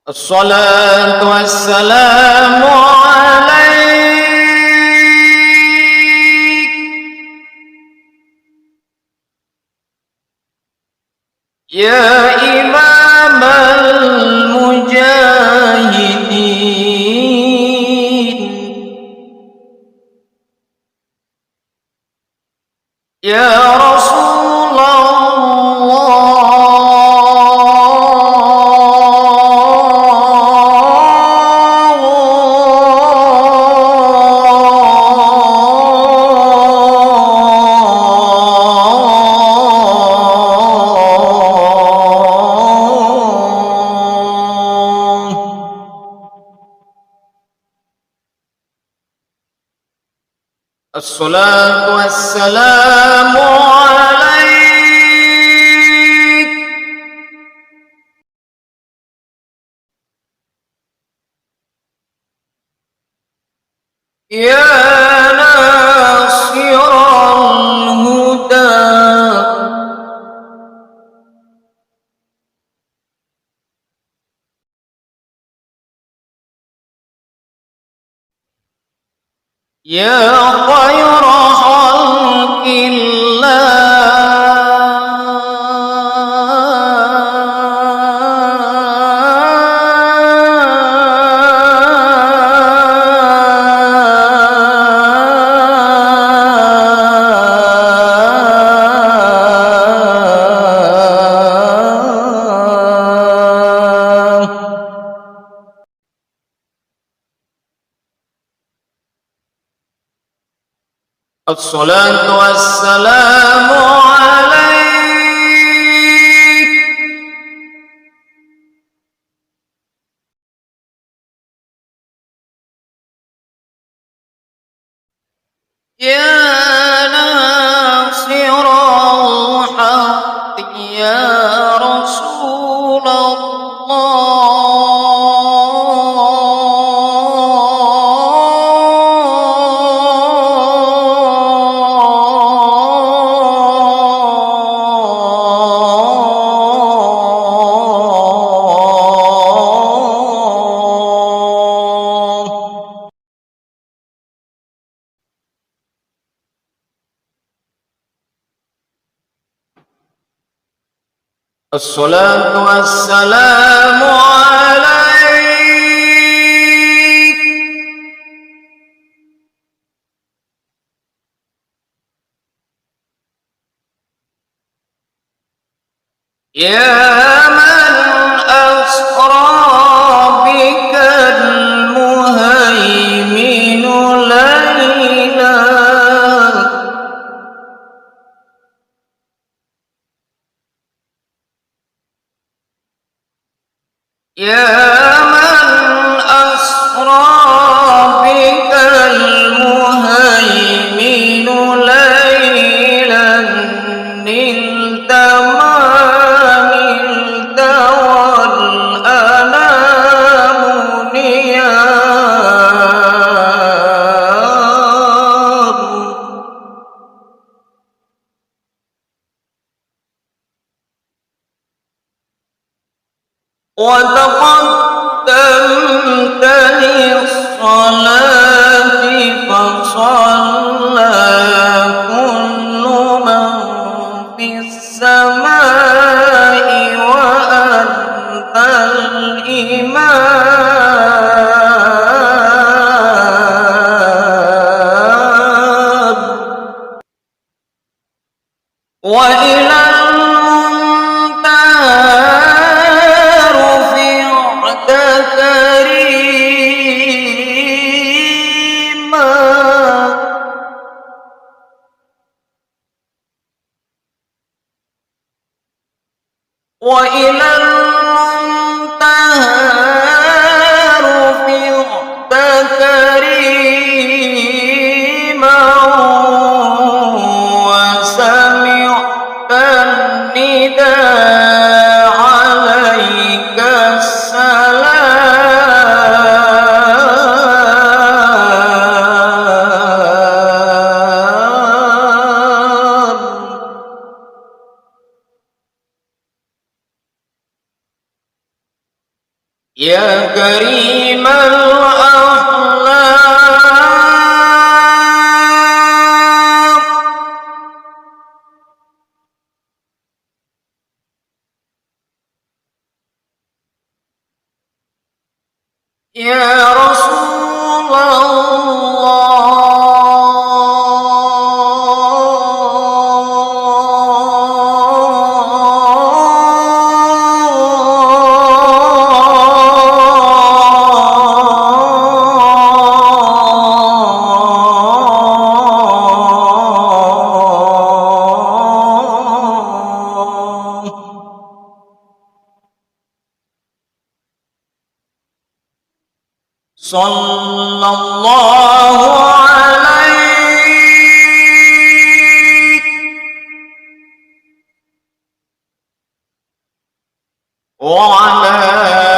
الصلاة والسلام عليك يا إمام المجاهدين، يا رسول الصلاة والسلام عليك يا ناصر الهدى، يا خير خلق الله. الصلاة والسلام عليك يا ناصر الحق، يا رسول الله. الصلاة والسلام عليك يا من أسرى بك المهيمن ليلا، يا من أسرى بك المهيمن ليلا، نلت ما نلت والأنام نيام، وتقدمت للصلاة فصلى كل من في السماء وأنت الإمام، وإلى المنتهى رفعت كريما، وإلى المنتهى رفعت كريما، وسمعت النداء عليك السلام، يا كريم الأخلاق يا رسول صلى الله عليك وعلى